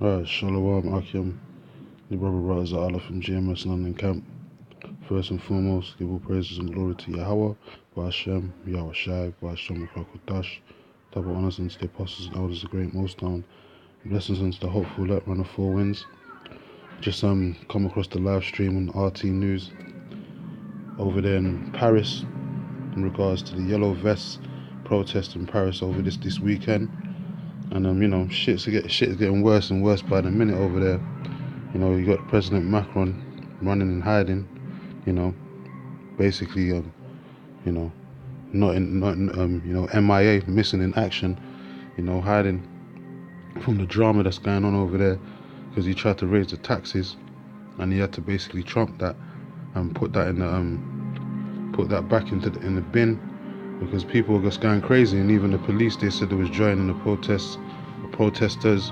Alright, Shalom, Akim, the brother brothers of Allah from GMSLondon camp. First and foremost, give all praises and glory to Yahweh, Ba'ashem, Yahweh Shai, Ba'ashem, Dash. Double honors unto the apostles and elders of GreatMillStone. Blessings unto the hopeful let run of four winds. Just come across the live stream on RT News over there in Paris in regards to the yellow vests protest in Paris over this weekend. And shit's getting worse and worse by the minute over there. You got President Macron running and hiding, basically, MIA, missing in action, hiding from the drama that's going on over there, because he tried to raise the taxes, and he had to basically trump that and put that back in the bin, because people were just going crazy, and even the police, they said they was joining the protesters.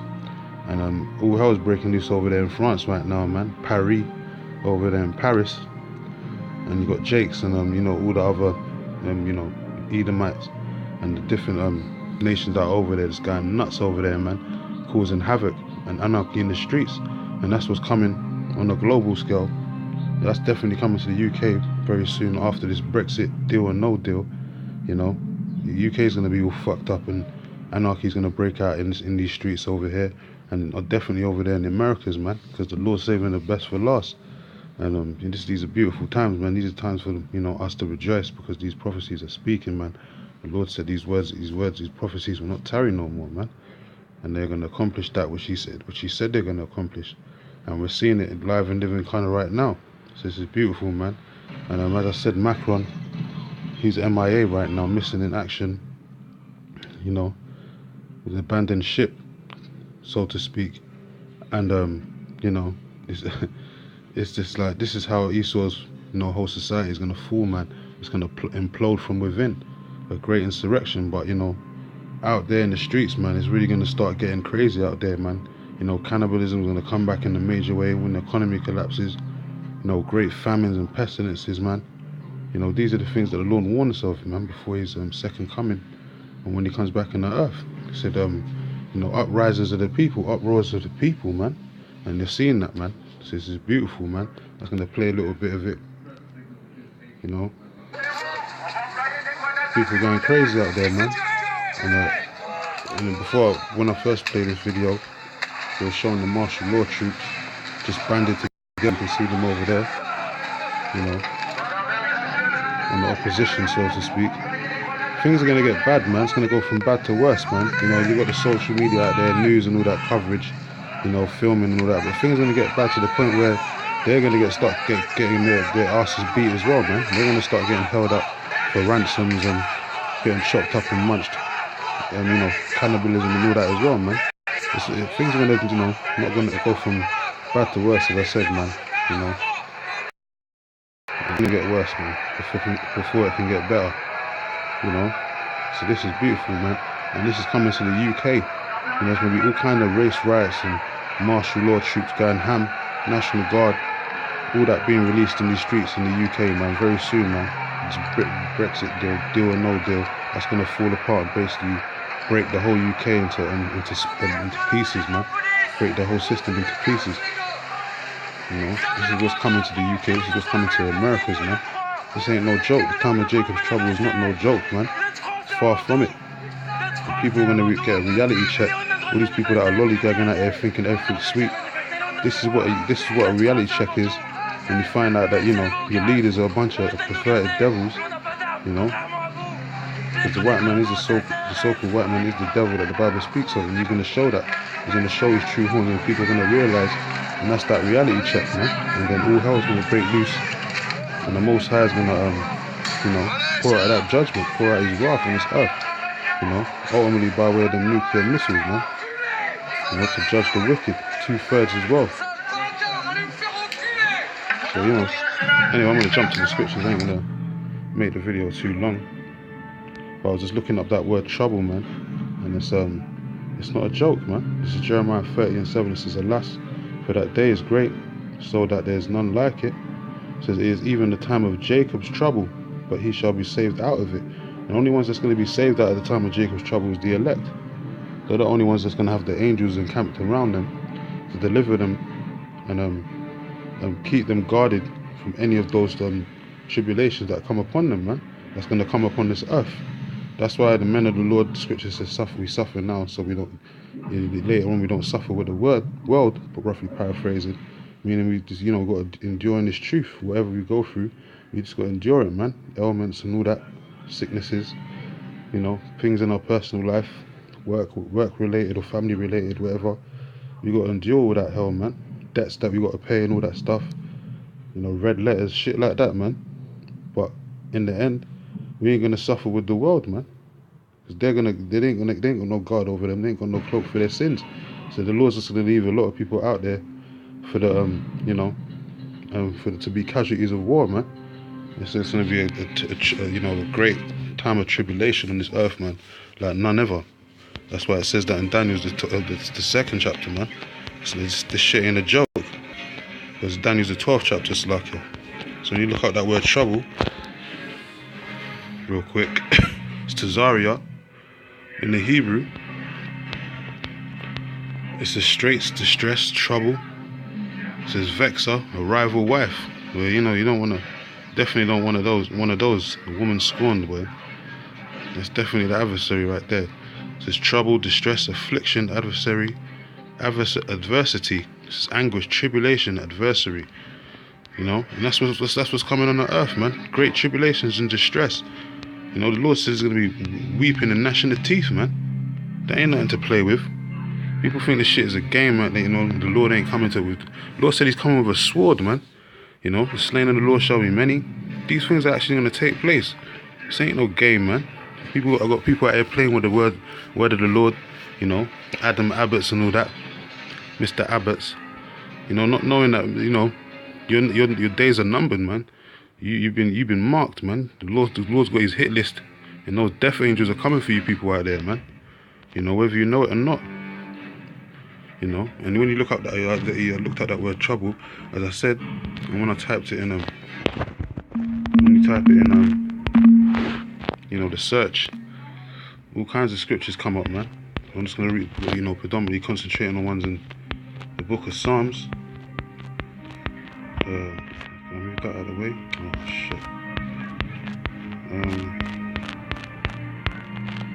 And all hell's breaking loose over there in France right now, man. Paris, over there in Paris. And you got Jakes and all the other Edomites and the different nations that are over there. Just going nuts over there, man, causing havoc and anarchy in the streets. And that's what's coming on a global scale. That's definitely coming to the UK very soon after this Brexit deal or no deal. The UK is going to be all fucked up, and anarchy is going to break out in these streets over here. And definitely over there in the Americas, man, because the Lord's saving the best for last. And these are beautiful times, man. These are times for us to rejoice, because these prophecies are speaking, man. The Lord said these prophecies will not tarry no more, man. And they're going to accomplish that which He said they're going to accomplish. And we're seeing it live and living kind of right now. So this is beautiful, man. And as I said, Macron, he's MIA right now, missing in action. With an abandoned ship, so to speak. And it's just like, this is how Esau's whole society is going to fall, man. It's going to implode from within, a great insurrection. But out there in the streets, man, it's really going to start getting crazy out there, man. Cannibalism is going to come back in a major way when the economy collapses. Great famines and pestilences, man. These are the things that the Lord warned us of, man, before His second coming, and when He comes back on the earth. He said uproars of the people, man. And you're seeing that, man. So this is beautiful, man. I was going to play a little bit of it. People going crazy out there, man. And when I first played this video, they were showing the martial law troops just banded together. You can see them over there, on the opposition, so to speak. Things are going to get bad, man. It's going to go from bad to worse, man. You got the social media out there, news and all that coverage, filming and all that. But things are going to get bad to the point where they're going to start getting their asses beat as well, man. They're going to start getting held up for ransoms and getting chopped up and munched. And, cannibalism and all that as well, man. Things are going to, not going to go from bad to worse, as I said, man. It's going to get worse, man, before it can get better. So this is beautiful, man, and this is coming to the UK. There's going to be all kind of race riots and martial law troops going ham, National Guard, all that being released in these streets in the UK, man, very soon, man. This Brexit deal or no deal, that's going to fall apart and basically break the whole UK into pieces, man. Break the whole system into pieces. This is what's coming to the UK. This is what's coming to Americas, man. This ain't no joke. The time of Jacob's trouble is not no joke, man. It's far from it. And people are going to get a reality check. All these people that are lollygagging out there thinking everything's sweet. This is what a reality check is. When you find out that your leaders are a bunch of perverted devils. Because the white man is the so-called white man is the devil that the Bible speaks of, and he's going to show that. He's going to show his true horn, and people are going to realize, and that's that reality check, man. And then all hell's going to break loose. And the Most High is going to, pour out that judgment, pour out His wrath on this earth, ultimately by way of the nuclear missiles, man, to judge the wicked, 2/3 as well. So, anyway, I'm going to jump to the scriptures. I ain't going to make the video too long. But I was just looking up that word trouble, man, and it's not a joke, man. This is Jeremiah 30:7. It says, alas, for that day is great, so that there is none like it. It says, it is even the time of Jacob's trouble, but he shall be saved out of it. The only ones that's going to be saved out of the time of Jacob's trouble is the elect. They're the only ones that's going to have the angels encamped around them, to deliver them and keep them guarded from any of those tribulations that come upon them, man. That's going to come upon this earth. That's why the men of the Lord, the scripture says, we suffer now, so we don't, later on we don't suffer with the world, but roughly paraphrasing, meaning we just, got to endure in this truth. Whatever we go through, we just got to endure it, man. Ailments and all that, sicknesses, things in our personal life, work related or family related, whatever. We got to endure all that hell, man. Debts that we got to pay and all that stuff. Red letters, shit like that, man. But in the end, we ain't gonna suffer with the world, man. Because they ain't got no guard over them. They ain't got no cloak for their sins. So the Lord's just gonna leave a lot of people out there for the to be casualties of war, man. It's gonna be a great time of tribulation on this earth, man, like none ever. That's why it says that in Daniel's the second chapter, man. So this shit ain't a joke. Because Daniel's the 12th chapter, it's like it. So when you look up that word trouble, real quick, it's Tazaria in the Hebrew. It's a straits, distress, trouble. It says vexer, a rival wife. Well, you definitely don't want one of those, a woman scorned, boy. That's definitely the adversary right there. It says trouble, distress, affliction, adversary, adversity. This is anguish, tribulation, adversary. And that's what's coming on the earth, man. Great tribulations and distress. The Lord says he's going to be weeping and gnashing the teeth, man. That ain't nothing to play with. People think this shit is a game, man. The Lord ain't coming to it. The Lord said he's coming with a sword, man. The slain of the Lord shall be many. These things are actually going to take place. This ain't no game, man. I've got people out here playing with the word of the Lord. Adam Abbots and all that. Mr. Abbots, not knowing that, your days are numbered, man. You've been marked, man. The Lord's got his hit list, and those death angels are coming for you people out there, man. Whether you know it or not. And when you look up I looked at that word trouble, as I said, and when I typed it in when you type it in the search, all kinds of scriptures come up, man. I'm just gonna read, predominantly concentrating on ones in the book of Psalms. Can I move that out of the way? Oh shit.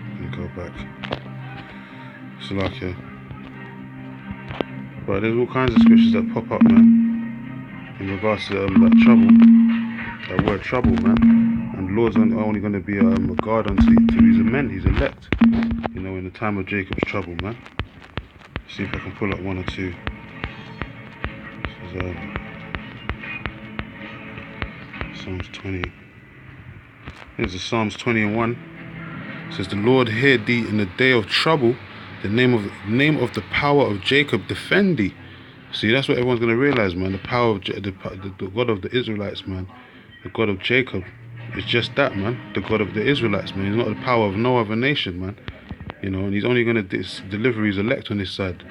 Let me go back. So but there's all kinds of scriptures that pop up, man, in regards to that trouble, that word trouble, man. And the Lord's only going to be a guard unto his men, his elect, in the time of Jacob's trouble, man. See if I can pull up one or two. This is Psalms 20. Here's the Psalms 20 and 1. It says, "The Lord hear thee in the day of trouble. The name of the power of Jacob defend thee." See, that's what everyone's going to realize, man. The power of the God of the Israelites, man. The God of Jacob is just that, man. The God of the Israelites, man. He's not the power of no other nation, man. And he's only going to deliver his elect on this side.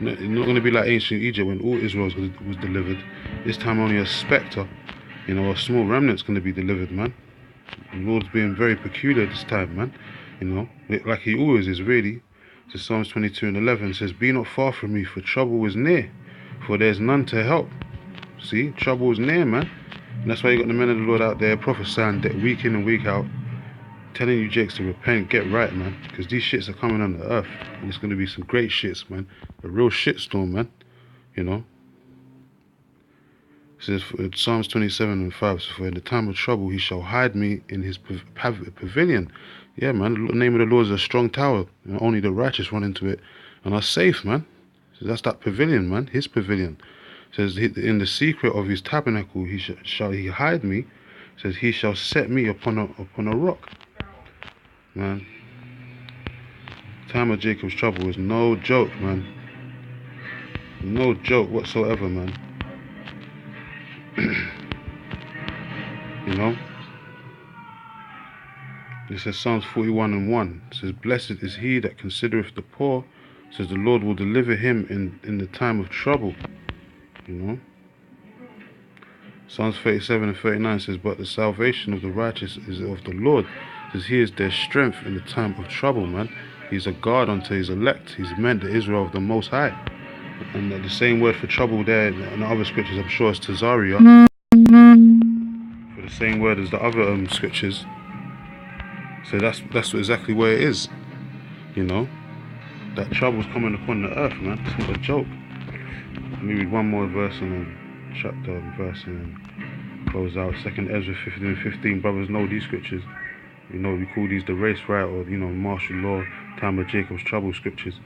It's not going to be like ancient Egypt when all Israel was delivered. This time only a spectre, a small remnant's going to be delivered, man. The Lord's being very peculiar this time, man. Like he always is, really. So Psalms 22 and 11 says, "Be not far from me, for trouble is near, for there's none to help." See, trouble is near, man. And that's why you got the men of the Lord out there prophesying that week in and week out, telling you jakes to repent, get right, man. Because these shits are coming on the earth. And it's going to be some great shits, man. A real shitstorm, man. It says, Psalms 27 and 5, "For in the time of trouble he shall hide me in his pavilion." Yeah, man, the name of the Lord is a strong tower. Only the righteous run into it and are safe, man. So that's that pavilion, man, his pavilion. It says, "In the secret of his tabernacle shall he hide me." It says, "He shall set me upon a rock." Man, time of Jacob's trouble is no joke, man. No joke whatsoever, man. It says Psalms 41 and 1. It says, "Blessed is he that considereth the poor." It says, "The Lord will deliver him in the time of trouble." Psalms 37 and 39 says, "But the salvation of the righteous is of the Lord." It says, "He is their strength in the time of trouble," man. He's a guard unto his elect. He's meant the Israel of the Most High. And the same word for trouble there in the other scriptures, I'm sure it's Tazaria, for the same word as the other scriptures. So that's exactly where it is, you know. That trouble's coming upon the earth, man. It's not a joke. Let me read one more verse and then chapter and verse and then close out. 2nd Ezra 15:15. Brothers know these scriptures. You know, we call these the race right, or you know, martial law, time of Jacob's trouble scriptures.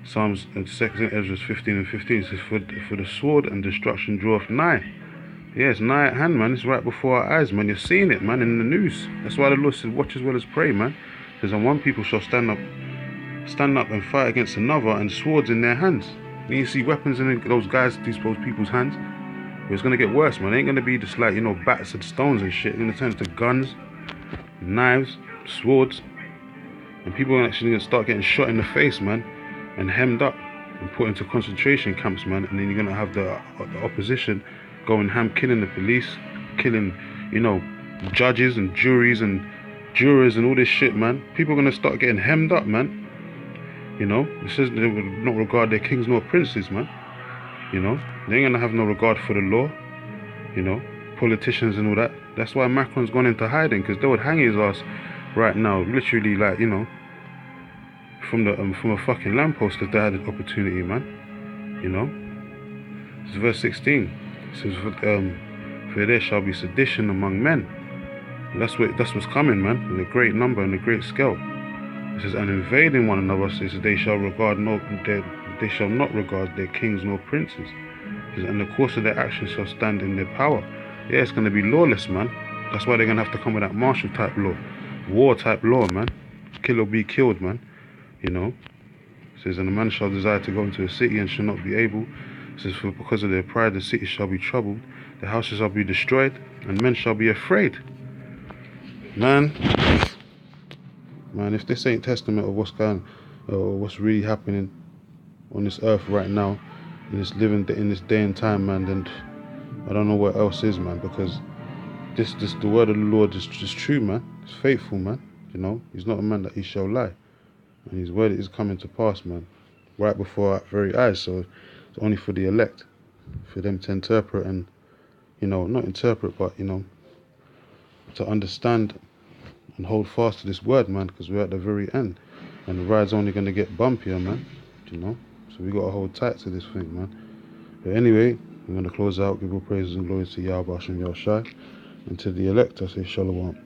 Psalms 2nd Ezra 15:15 says, for the sword and destruction draweth nigh. Yeah, it's nigh at hand, man. It's right before our eyes, man. You're seeing it, man, in the news. That's why the Lord says, watch as well as pray, man. Because on one people shall stand up and fight against another, and swords in their hands. And you see weapons in those people's hands. But it's gonna get worse, man. It ain't gonna be just like, you know, bats and stones and shit. It's gonna turn to guns, knives, swords, and people are actually gonna start getting shot in the face, man, and hemmed up and put into concentration camps, man. And then you're gonna have the opposition going ham, killing the police, killing, you know, judges and juries and jurors and all this shit, man. People are gonna start getting hemmed up, man. You know, it says they will not regard their kings nor princes, man. You know, they ain't gonna have no regard for the law. You know, politicians and all that. That's why Macron's gone into hiding, because they would hang his ass right now, literally, like, you know, from a fucking lamppost if they had the opportunity, man. You know, it's verse 16. It says, for there shall be sedition among men. And that's what's coming, man, in a great number and a great scale. It says, and invading one another, says they shall not regard their kings nor princes. Says, and the course of their actions shall stand in their power. Yeah, it's going to be lawless, man. That's why they're going to have to come with that martial type law, war type law, man. Kill or be killed, man. You know. It says, and a man shall desire to go into a city and shall not be able. It says, for because of their pride the city shall be troubled, the houses shall be destroyed, and men shall be afraid. Man, if this ain't testament of what's really happening on this earth right now, in this day and time, man, then I don't know what else is, man. Because the word of the Lord is true, man. It's faithful, man. You know, he's not a man that he shall lie, and his word is coming to pass, man, right before our very eyes. So it's only for the elect, for them to interpret and, you know, not interpret, but, you know, to understand and hold fast to this word, man, because we're at the very end, and the ride's only going to get bumpier, man, you know. So we got to hold tight to this thing, man. But anyway, I'm going to close out, give all praises and glory to Yahweh and Yahushai, and to the elect I say shalom.